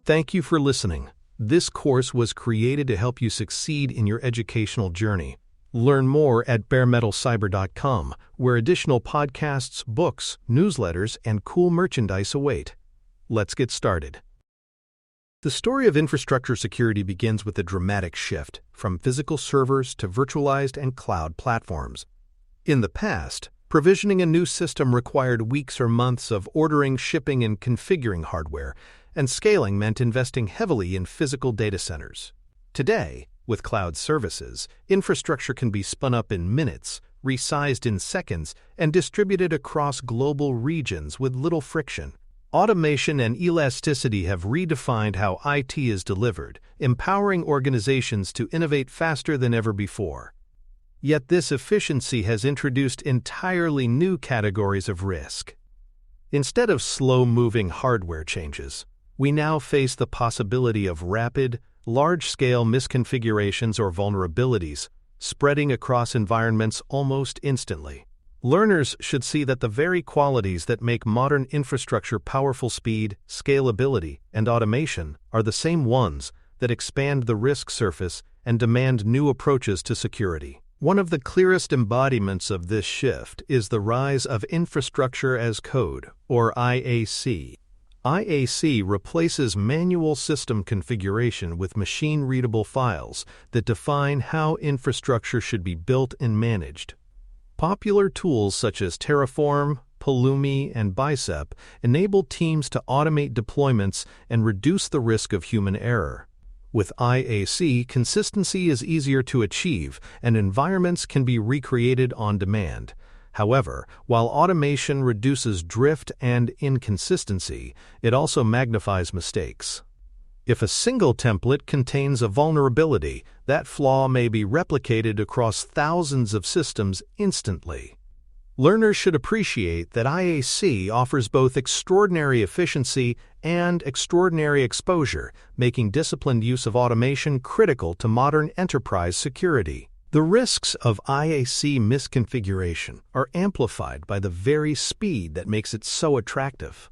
Thank you for listening. This course was created to help you succeed in your educational journey. Learn more at baremetalcyber.com, where additional podcasts, books, newsletters, and cool merchandise await. Let's get started. The story of infrastructure security begins with a dramatic shift from physical servers to virtualized and cloud platforms. In the past, provisioning a new system required weeks or months of ordering, shipping, and configuring hardware, and scaling meant investing heavily in physical data centers. Today, with cloud services, infrastructure can be spun up in minutes, resized in seconds, and distributed across global regions with little friction. Automation and elasticity have redefined how IT is delivered, empowering organizations to innovate faster than ever before. Yet this efficiency has introduced entirely new categories of risk. Instead of slow-moving hardware changes, we now face the possibility of rapid, large-scale misconfigurations or vulnerabilities spreading across environments almost instantly. Learners should see that the very qualities that make modern infrastructure powerful: speed, scalability, and automation are the same ones that expand the risk surface and demand new approaches to security. One of the clearest embodiments of this shift is the rise of infrastructure as code, or IAC. IAC replaces manual system configuration with machine-readable files that define how infrastructure should be built and managed. Popular tools such as Terraform, Pulumi, and Bicep enable teams to automate deployments and reduce the risk of human error. With IAC, consistency is easier to achieve, and environments can be recreated on demand. However, while automation reduces drift and inconsistency, it also magnifies mistakes. If a single template contains a vulnerability, that flaw may be replicated across thousands of systems instantly. Learners should appreciate that IAC offers both extraordinary efficiency and extraordinary exposure, making disciplined use of automation critical to modern enterprise security. The risks of IAC misconfiguration are amplified by the very speed that makes it so attractive.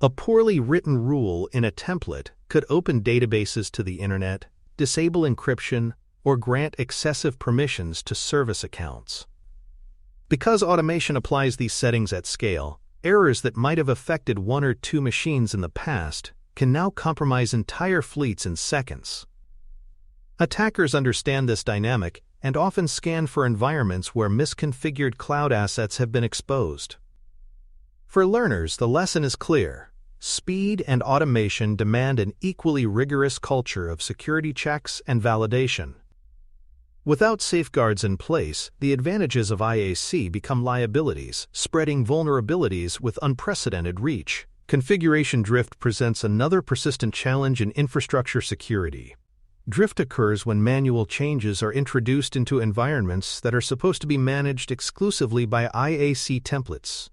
A poorly written rule in a template could open databases to the internet, disable encryption, or grant excessive permissions to service accounts. Because automation applies these settings at scale, errors that might have affected one or two machines in the past can now compromise entire fleets in seconds. Attackers understand this dynamic and often scan for environments where misconfigured cloud assets have been exposed. For learners, the lesson is clear. Speed and automation demand an equally rigorous culture of security checks and validation. Without safeguards in place, the advantages of IAC become liabilities, spreading vulnerabilities with unprecedented reach. Configuration drift presents another persistent challenge in infrastructure security. Drift occurs when manual changes are introduced into environments that are supposed to be managed exclusively by IAC templates.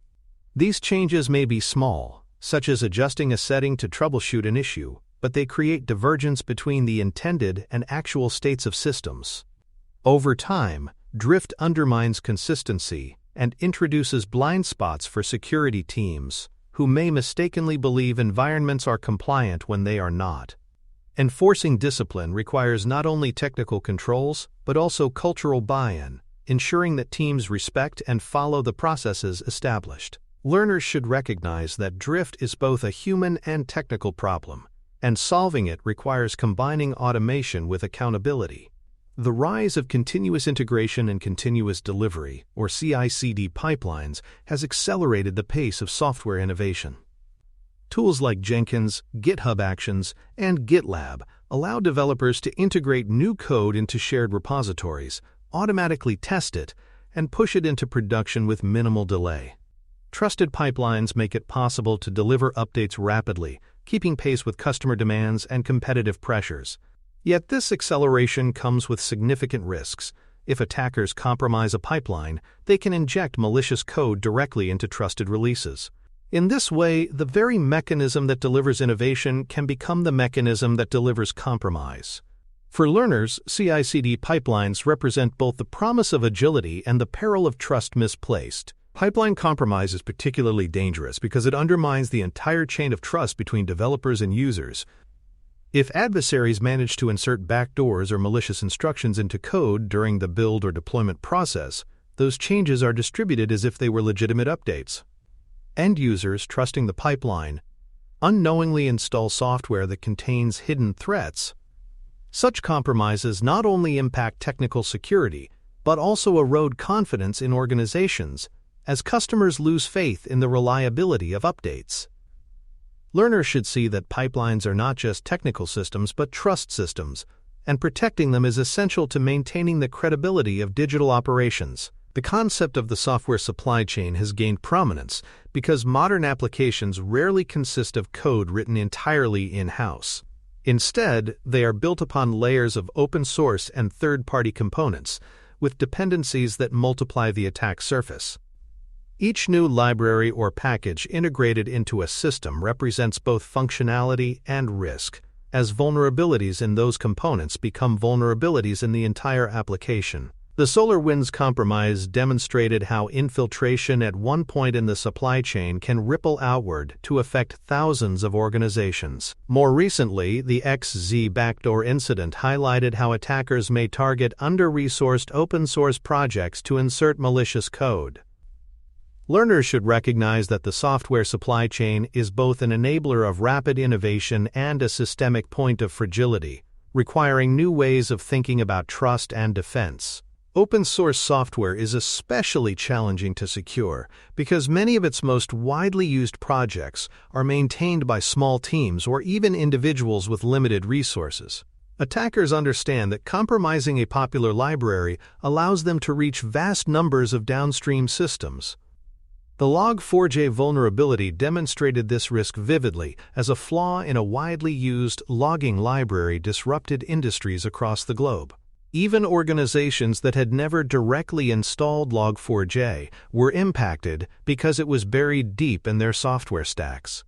These changes may be small, such as adjusting a setting to troubleshoot an issue, but they create divergence between the intended and actual states of systems. Over time, drift undermines consistency and introduces blind spots for security teams, who may mistakenly believe environments are compliant when they are not. Enforcing discipline requires not only technical controls, but also cultural buy-in, ensuring that teams respect and follow the processes established. Learners should recognize that drift is both a human and technical problem, and solving it requires combining automation with accountability. The rise of continuous integration and continuous delivery, or CI/CD pipelines, has accelerated the pace of software innovation. Tools like Jenkins, GitHub Actions, and GitLab allow developers to integrate new code into shared repositories, automatically test it, and push it into production with minimal delay. Trusted pipelines make it possible to deliver updates rapidly, keeping pace with customer demands and competitive pressures. Yet this acceleration comes with significant risks. If attackers compromise a pipeline, they can inject malicious code directly into trusted releases. In this way, the very mechanism that delivers innovation can become the mechanism that delivers compromise. For learners, CI/CD pipelines represent both the promise of agility and the peril of trust misplaced. Pipeline compromise is particularly dangerous because it undermines the entire chain of trust between developers and users. If adversaries manage to insert backdoors or malicious instructions into code during the build or deployment process, those changes are distributed as if they were legitimate updates. End users, trusting the pipeline, unknowingly install software that contains hidden threats. Such compromises not only impact technical security, but also erode confidence in organizations, as customers lose faith in the reliability of updates. Learners should see that pipelines are not just technical systems but trust systems, and protecting them is essential to maintaining the credibility of digital operations. The concept of the software supply chain has gained prominence because modern applications rarely consist of code written entirely in-house. Instead, they are built upon layers of open-source and third-party components, with dependencies that multiply the attack surface. Each new library or package integrated into a system represents both functionality and risk, as vulnerabilities in those components become vulnerabilities in the entire application. The SolarWinds compromise demonstrated how infiltration at one point in the supply chain can ripple outward to affect thousands of organizations. More recently, the XZ backdoor incident highlighted how attackers may target under-resourced open-source projects to insert malicious code. Learners should recognize that the software supply chain is both an enabler of rapid innovation and a systemic point of fragility, requiring new ways of thinking about trust and defense. Open-source software is especially challenging to secure because many of its most widely used projects are maintained by small teams or even individuals with limited resources. Attackers understand that compromising a popular library allows them to reach vast numbers of downstream systems. The Log4j vulnerability demonstrated this risk vividly as a flaw in a widely used logging library disrupted industries across the globe. Even organizations that had never directly installed Log4j were impacted because it was buried deep in their software stacks.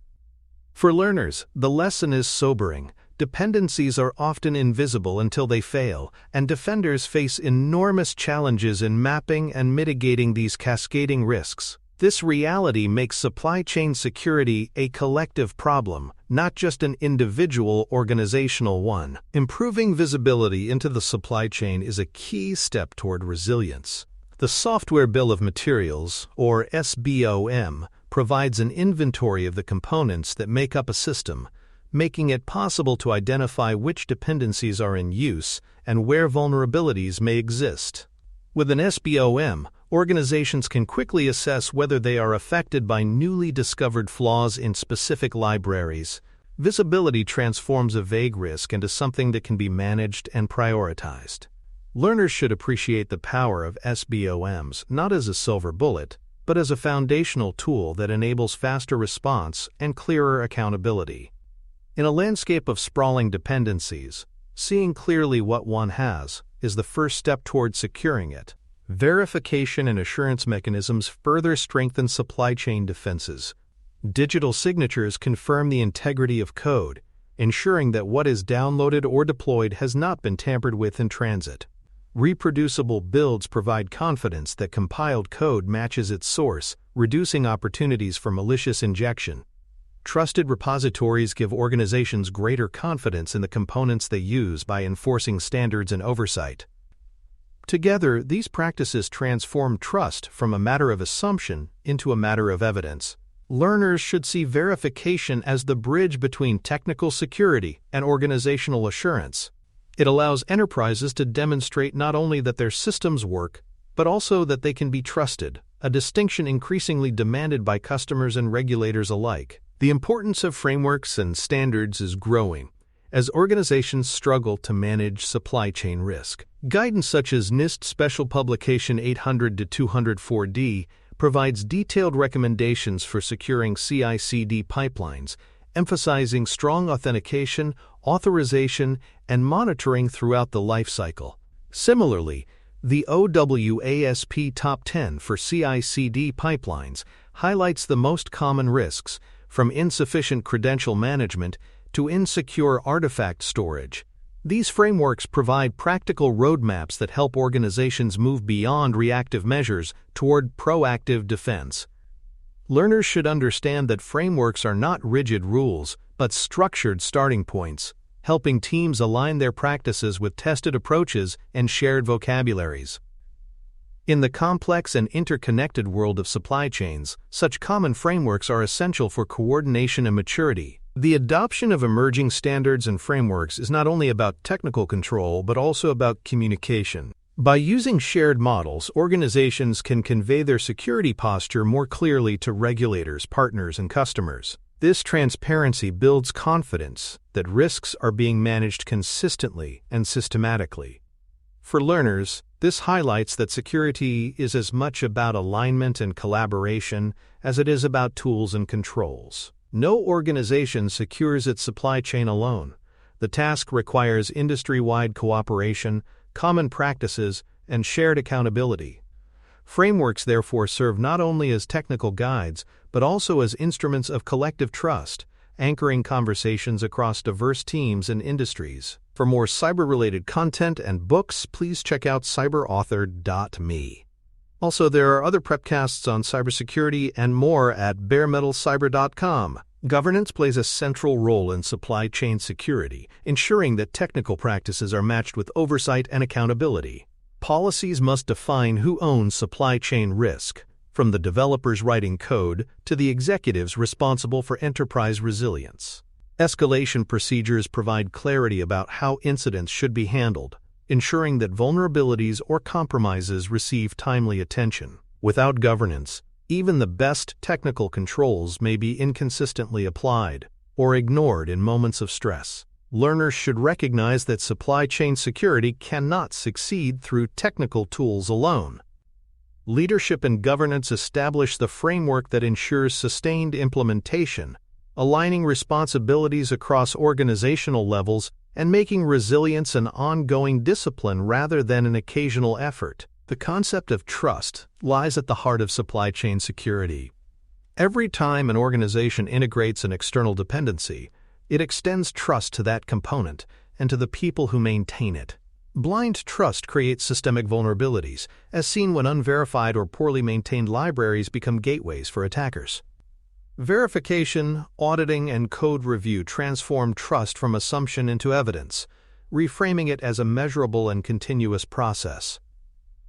For learners, the lesson is sobering. Dependencies are often invisible until they fail, and defenders face enormous challenges in mapping and mitigating these cascading risks. This reality makes supply chain security a collective problem, not just an individual organizational one. Improving visibility into the supply chain is a key step toward resilience. The Software Bill of Materials, or SBOM, provides an inventory of the components that make up a system, making it possible to identify which dependencies are in use and where vulnerabilities may exist. With an SBOM, organizations can quickly assess whether they are affected by newly discovered flaws in specific libraries. Visibility transforms a vague risk into something that can be managed and prioritized. Learners should appreciate the power of SBOMs not as a silver bullet, but as a foundational tool that enables faster response and clearer accountability. In a landscape of sprawling dependencies, seeing clearly what one has is the first step toward securing it. Verification and assurance mechanisms further strengthen supply chain defenses. Digital signatures confirm the integrity of code, ensuring that what is downloaded or deployed has not been tampered with in transit. Reproducible builds provide confidence that compiled code matches its source, reducing opportunities for malicious injection. Trusted repositories give organizations greater confidence in the components they use by enforcing standards and oversight. Together, these practices transform trust from a matter of assumption into a matter of evidence. Learners should see verification as the bridge between technical security and organizational assurance. It allows enterprises to demonstrate not only that their systems work, but also that they can be trusted, a distinction increasingly demanded by customers and regulators alike. The importance of frameworks and standards is growing as organizations struggle to manage supply chain risk. Guidance such as NIST Special Publication 800-204D provides detailed recommendations for securing CI/CD pipelines, emphasizing strong authentication, authorization, and monitoring throughout the lifecycle. Similarly, the OWASP Top 10 for CI/CD pipelines highlights the most common risks, from insufficient credential management to insecure artifact storage. These frameworks provide practical roadmaps that help organizations move beyond reactive measures toward proactive defense. Learners should understand that frameworks are not rigid rules, but structured starting points, helping teams align their practices with tested approaches and shared vocabularies. In the complex and interconnected world of supply chains, such common frameworks are essential for coordination and maturity. The adoption of emerging standards and frameworks is not only about technical control but also about communication. By using shared models, organizations can convey their security posture more clearly to regulators, partners, and customers. This transparency builds confidence that risks are being managed consistently and systematically. For learners, this highlights that security is as much about alignment and collaboration as it is about tools and controls. No organization secures its supply chain alone. The task requires industry-wide cooperation, common practices, and shared accountability. Frameworks therefore serve not only as technical guides, but also as instruments of collective trust, anchoring conversations across diverse teams and industries. For more cyber-related content and books, please check out cyberauthor.me. Also, there are other prepcasts on cybersecurity and more at baremetalcyber.com. Governance plays a central role in supply chain security, ensuring that technical practices are matched with oversight and accountability. Policies must define who owns supply chain risk, from the developers writing code to the executives responsible for enterprise resilience. Escalation procedures provide clarity about how incidents should be handled, ensuring that vulnerabilities or compromises receive timely attention. Without governance, even the best technical controls may be inconsistently applied or ignored in moments of stress. Learners should recognize that supply chain security cannot succeed through technical tools alone. Leadership and governance establish the framework that ensures sustained implementation, aligning responsibilities across organizational levels and making resilience an ongoing discipline rather than an occasional effort. The concept of trust lies at the heart of supply chain security. Every time an organization integrates an external dependency, it extends trust to that component and to the people who maintain it. Blind trust creates systemic vulnerabilities, as seen when unverified or poorly maintained libraries become gateways for attackers. Verification, auditing, and code review transform trust from assumption into evidence, reframing it as a measurable and continuous process.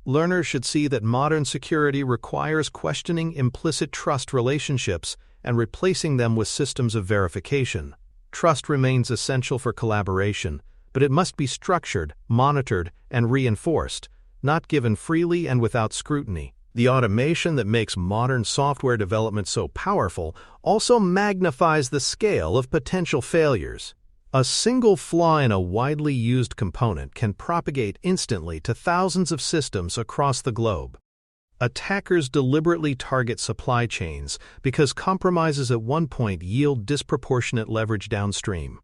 Learners should see that modern security requires questioning implicit trust relationships and replacing them with systems of verification. Trust remains essential for collaboration, but it must be structured, monitored, and reinforced, not given freely and without scrutiny. The automation that makes modern software development so powerful also magnifies the scale of potential failures. A single flaw in a widely used component can propagate instantly to thousands of systems across the globe. Attackers deliberately target supply chains because compromises at one point yield disproportionate leverage downstream.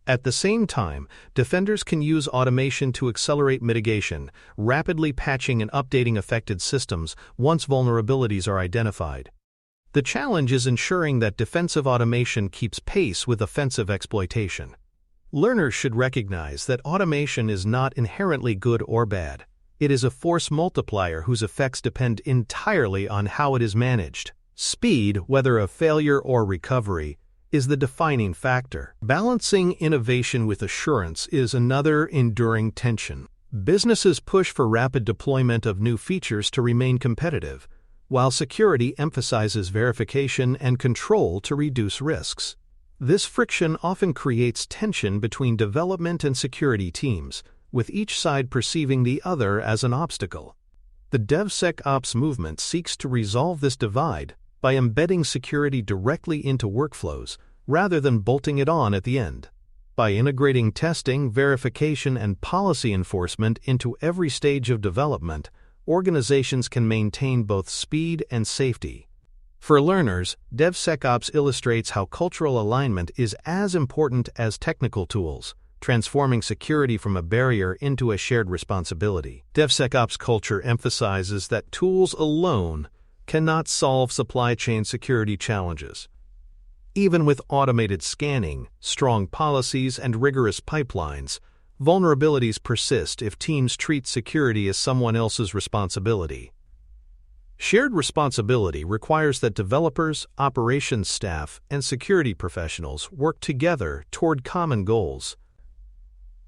At the same time, defenders can use automation to accelerate mitigation, rapidly patching and updating affected systems once vulnerabilities are identified. The challenge is ensuring that defensive automation keeps pace with offensive exploitation. Learners should recognize that automation is not inherently good or bad. It is a force multiplier whose effects depend entirely on how it is managed. Speed, whether of failure or recovery, is the defining factor. Balancing innovation with assurance is another enduring tension. Businesses push for rapid deployment of new features to remain competitive, while security emphasizes verification and control to reduce risks. This friction often creates tension between development and security teams, with each side perceiving the other as an obstacle. The DevSecOps movement seeks to resolve this divide by embedding security directly into workflows rather than bolting it on at the end. By integrating testing, verification, and policy enforcement into every stage of development, organizations can maintain both speed and safety. For learners, DevSecOps illustrates how cultural alignment is as important as technical tools, transforming security from a barrier into a shared responsibility. DevSecOps culture emphasizes that tools alone cannot solve supply chain security challenges. Even with automated scanning, strong policies, and rigorous pipelines, Vulnerabilities persist if teams treat security as someone else's responsibility. Shared responsibility requires that developers, operations staff, and security professionals work together toward common goals.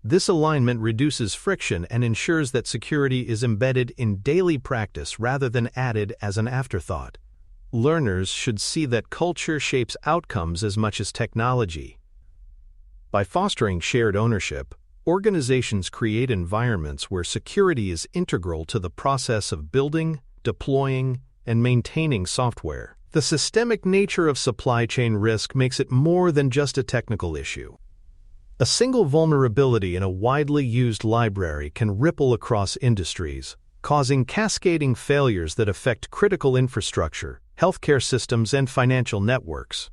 This alignment reduces friction and ensures that security is embedded in daily practice rather than added as an afterthought. Learners should see that culture shapes outcomes as much as technology. By fostering shared ownership, organizations create environments where security is integral to the process of building, deploying, and maintaining software. The systemic nature of supply chain risk makes it more than just a technical issue. A single vulnerability in a widely used library can ripple across industries, causing cascading failures that affect critical infrastructure, healthcare systems, and financial networks.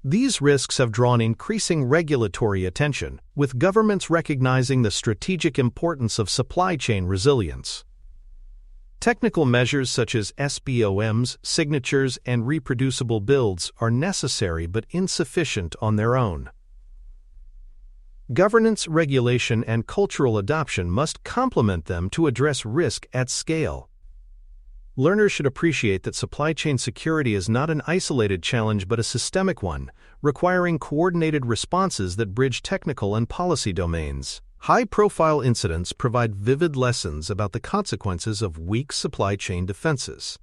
These risks have drawn increasing regulatory attention, with governments recognizing the strategic importance of supply chain resilience. Technical measures such as SBOMs, signatures, and reproducible builds are necessary but insufficient on their own. Governance, regulation, and cultural adoption must complement them to address risk at scale. Learners should appreciate that supply chain security is not an isolated challenge but a systemic one, requiring coordinated responses that bridge technical and policy domains. High-profile incidents provide vivid lessons about the consequences of weak supply chain defenses.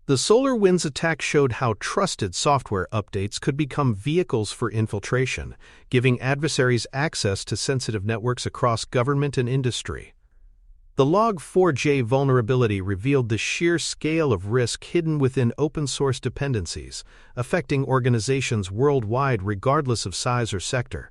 The SolarWinds attack showed how trusted software updates could become vehicles for infiltration, giving adversaries access to sensitive networks across government and industry. The Log4j vulnerability revealed the sheer scale of risk hidden within open-source dependencies, affecting organizations worldwide regardless of size or sector.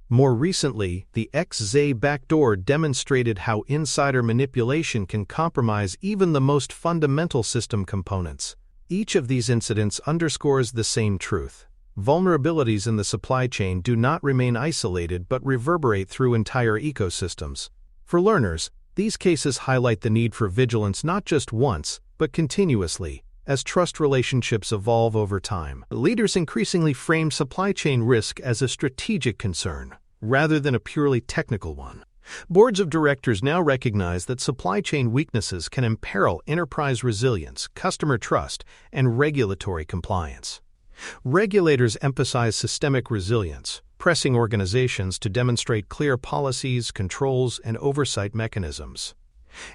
More recently, the XZ backdoor demonstrated how insider manipulation can compromise even the most fundamental system components. Each of these incidents underscores the same truth. Vulnerabilities in the supply chain do not remain isolated but reverberate through entire ecosystems. For learners, these cases highlight the need for vigilance not just once, but continuously, as trust relationships evolve over time. Leaders increasingly frame supply chain risk as a strategic concern, rather than a purely technical one. Boards of directors now recognize that supply chain weaknesses can imperil enterprise resilience, customer trust, and regulatory compliance. Regulators emphasize systemic resilience, pressing organizations to demonstrate clear policies, controls, and oversight mechanisms.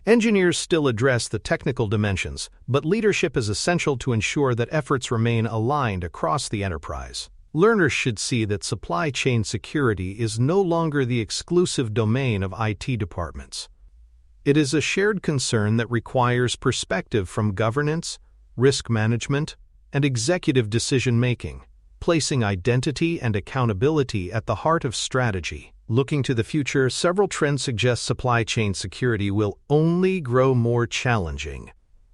Engineers still address the technical dimensions, but leadership is essential to ensure that efforts remain aligned across the enterprise. Learners should see that supply chain security is no longer the exclusive domain of IT departments. It is a shared concern that requires perspective from governance, risk management, and executive decision-making, placing identity and accountability at the heart of strategy. Looking to the future, several trends suggest supply chain security will only grow more challenging.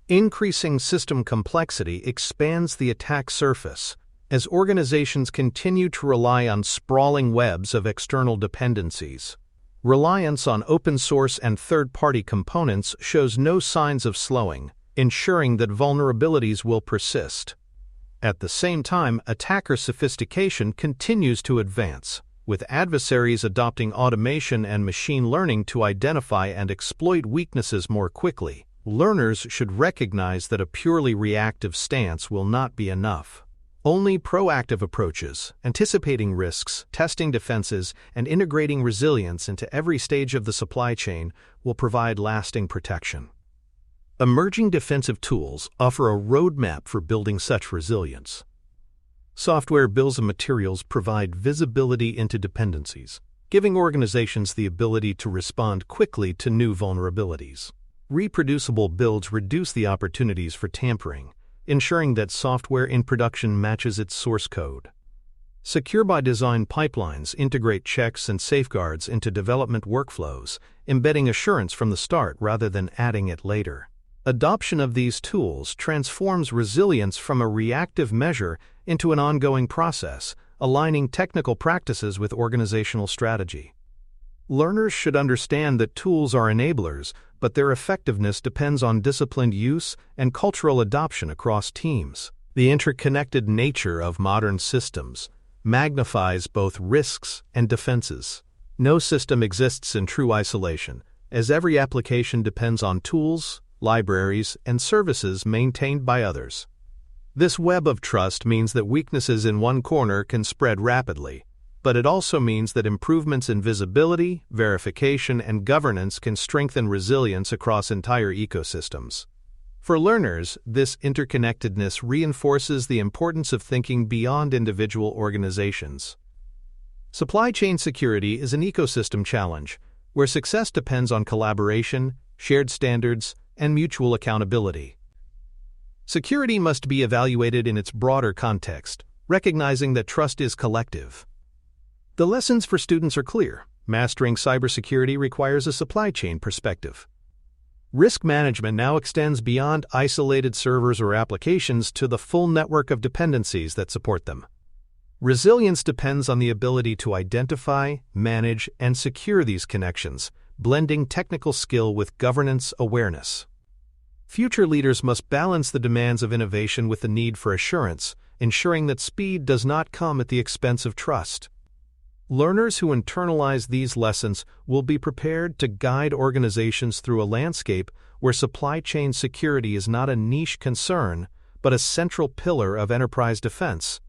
Increasing system complexity expands the attack surface, as organizations continue to rely on sprawling webs of external dependencies. Reliance on open-source and third-party components shows no signs of slowing, ensuring that vulnerabilities will persist. At the same time, attacker sophistication continues to advance, with adversaries adopting automation and machine learning to identify and exploit weaknesses more quickly. Learners should recognize that a purely reactive stance will not be enough. Only proactive approaches, anticipating risks, testing defenses, and integrating resilience into every stage of the supply chain will provide lasting protection. Emerging defensive tools offer a roadmap for building such resilience. Software bills of materials provide visibility into dependencies, giving organizations the ability to respond quickly to new vulnerabilities. Reproducible builds reduce the opportunities for tampering, ensuring that software in production matches its source code. Secure-by-design pipelines integrate checks and safeguards into development workflows, embedding assurance from the start rather than adding it later. Adoption of these tools transforms resilience from a reactive measure into an ongoing process, aligning technical practices with organizational strategy. Learners should understand that tools are enablers, but their effectiveness depends on disciplined use and cultural adoption across teams. The interconnected nature of modern systems magnifies both risks and defenses. No system exists in true isolation, as every application depends on tools, libraries, and services maintained by others. This web of trust means that weaknesses in one corner can spread rapidly, but it also means that improvements in visibility, verification, and governance can strengthen resilience across entire ecosystems. For learners, this interconnectedness reinforces the importance of thinking beyond individual organizations. Supply chain security is an ecosystem challenge, where success depends on collaboration, shared standards, and mutual accountability. Security must be evaluated in its broader context, recognizing that trust is collective. The lessons for students are clear. Mastering cybersecurity requires a supply chain perspective. Risk management now extends beyond isolated servers or applications to the full network of dependencies that support them. Resilience depends on the ability to identify, manage, and secure these connections, blending technical skill with governance awareness. Future leaders must balance the demands of innovation with the need for assurance, ensuring that speed does not come at the expense of trust. Learners who internalize these lessons will be prepared to guide organizations through a landscape where supply chain security is not a niche concern, but a central pillar of enterprise defense.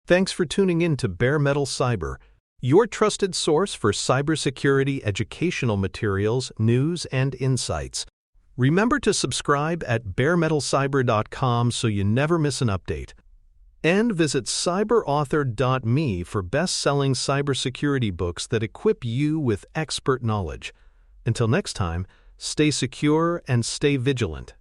Thanks for tuning in to Bare Metal Cyber, your trusted source for cybersecurity educational materials, news, and insights. Remember to subscribe at baremetalcyber.com so you never miss an update. And visit cyberauthor.me for best-selling cybersecurity books that equip you with expert knowledge. Until next time, stay secure and stay vigilant.